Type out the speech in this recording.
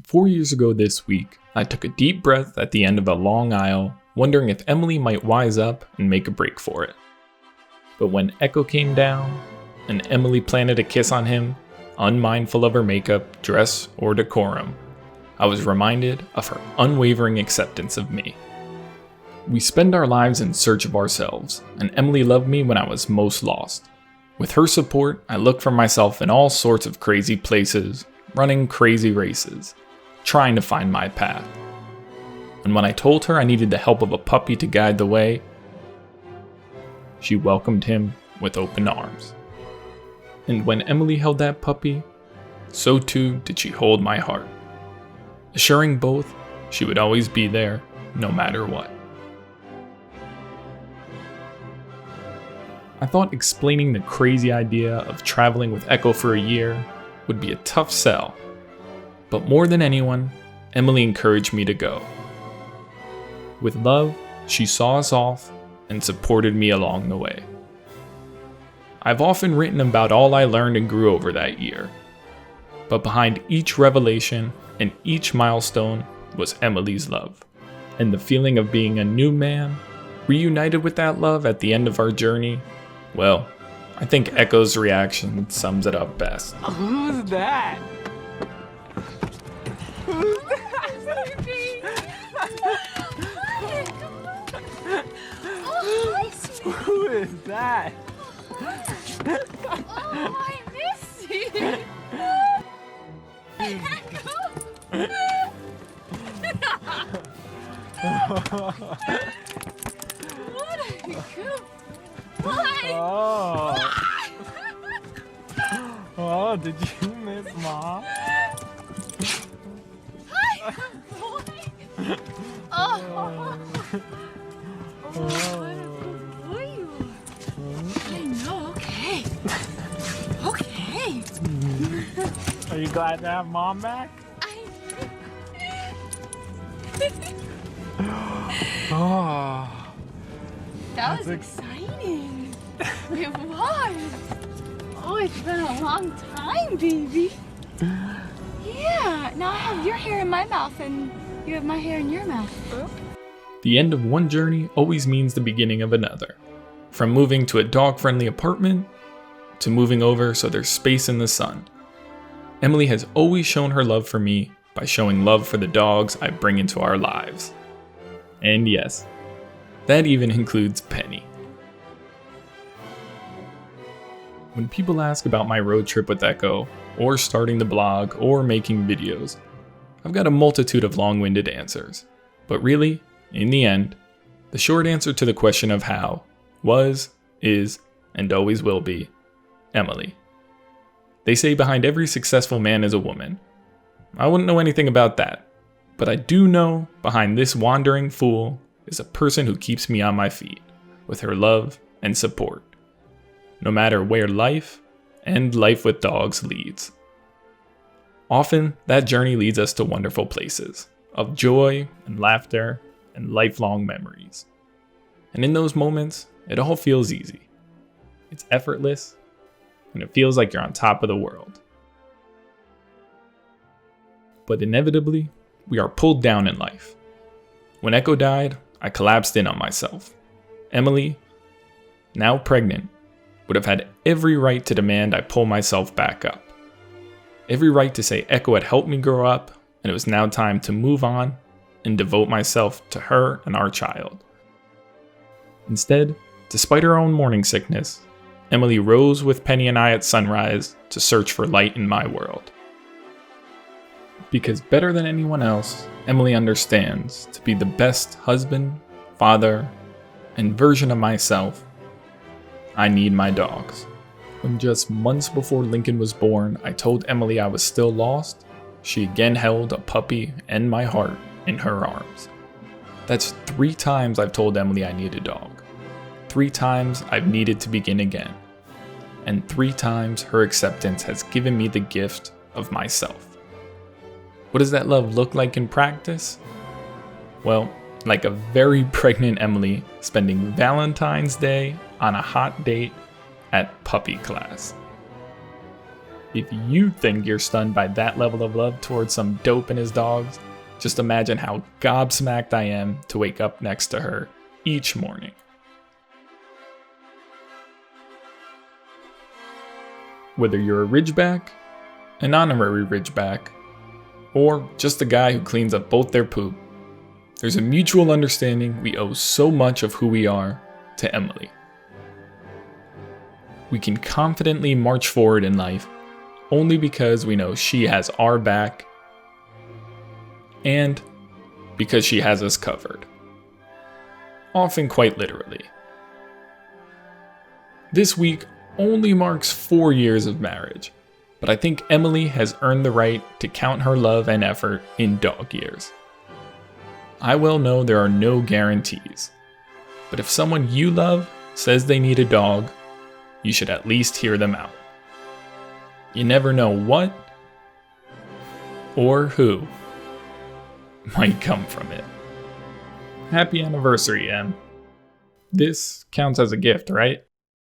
4 years ago this week, I took a deep breath at the end of a long aisle, wondering if Emily might wise up and make a break for it. But when Echo came down, and Emily planted a kiss on him, unmindful of her makeup, dress, or decorum, I was reminded of her unwavering acceptance of me. We spend our lives in search of ourselves, and Emily loved me when I was most lost. With her support, I looked for myself in all sorts of crazy places, running crazy races, trying to find my path. And when I told her I needed the help of a puppy to guide the way, she welcomed him with open arms. And when Emily held that puppy, so too did she hold my heart, assuring both she would always be there, no matter what. I thought explaining the crazy idea of traveling with Echo for a year would be a tough sell, but more than anyone, Emily encouraged me to go. With love, she saw us off and supported me along the way. I've often written about all I learned and grew over that year, but behind each revelation and each milestone was Emily's love, and the feeling of being a new man, reunited with that love at the end of our journey. Well, I think Echo's reaction sums it up best. Who's that? Who's that? Who is that? Oh, I miss you. What a good boy. Oh, did you miss Mom? Hi, boy. Oh. Oh, what a good boy you are. I know, okay. Okay. Are you glad to have Mom back? Oh. That was exciting. It was. Oh, it's been a long time, baby. Yeah, now I have your hair in my mouth and you have my hair in your mouth. The end of one journey always means the beginning of another. From moving to a dog-friendly apartment, to moving over so there's space in the sun. Emily has always shown her love for me by showing love for the dogs I bring into our lives. And yes, that even includes Penny. When people ask about my road trip with Echo, or starting the blog, or making videos, I've got a multitude of long-winded answers. But really, in the end, the short answer to the question of how was, is, and always will be Emily. They say behind every successful man is a woman. I wouldn't know anything about that, but I do know behind this wandering fool is a person who keeps me on my feet with her love and support, no matter where life and life with dogs leads. Often, that journey leads us to wonderful places of joy and laughter and lifelong memories. And in those moments, it all feels easy. It's effortless, and it feels like you're on top of the world. But inevitably, we are pulled down in life. When Echo died, I collapsed in on myself. Emily, now pregnant, would have had every right to demand I pull myself back up. Every right to say Echo had helped me grow up, and it was now time to move on and devote myself to her and our child. Instead, despite her own morning sickness, Emily rose with Penny and I at sunrise to search for light in my world. Because better than anyone else, Emily understands to be the best husband, father, and version of myself, I need my dogs. When just months before Lincoln was born, I told Emily I was still lost, she again held a puppy and my heart in her arms. That's 3 times I've told Emily I need a dog. 3 times I've needed to begin again. And 3 times her acceptance has given me the gift of myself. What does that love look like in practice? Well, like a very pregnant Emily spending Valentine's Day on a hot date at puppy class. If you think you're stunned by that level of love towards some dope and his dogs, just imagine how gobsmacked I am to wake up next to her each morning. Whether you're a Ridgeback, an honorary Ridgeback, or just a guy who cleans up both their poop, there's a mutual understanding we owe so much of who we are to Emily. We can confidently march forward in life only because we know she has our back and because she has us covered. Often quite literally. This week only marks 4 years of marriage, but I think Emily has earned the right to count her love and effort in dog years. I well know there are no guarantees, but if someone you love says they need a dog, you should at least hear them out. You never know what or who might come from it. Happy anniversary, Em. This counts as a gift, right?